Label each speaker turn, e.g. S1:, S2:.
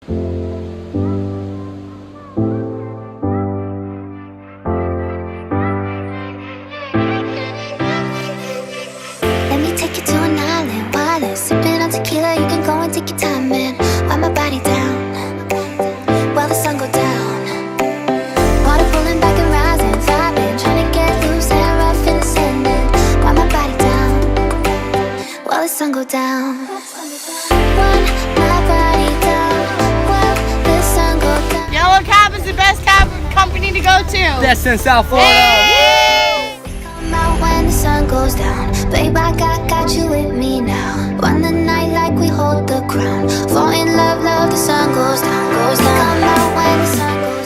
S1: Let me take you to an island while it's sipping on tequila. You can go and take your time, man. Wind my body down while the sun go down. Water pulling back and rising, vibing, trying to get loose and rough in the sand. Man, wind my body down while the sun go down. Wind my body down while the sun go down.
S2: Yellow Cab is the best cab company to go to.
S3: That's in South Florida.
S2: Hey!
S1: Come out when the sun goes down. Babe, I got you with me now. Run the night like we hold the crown. Fall in love, love, the sun goes down, goes down. Come out when the sun goes down.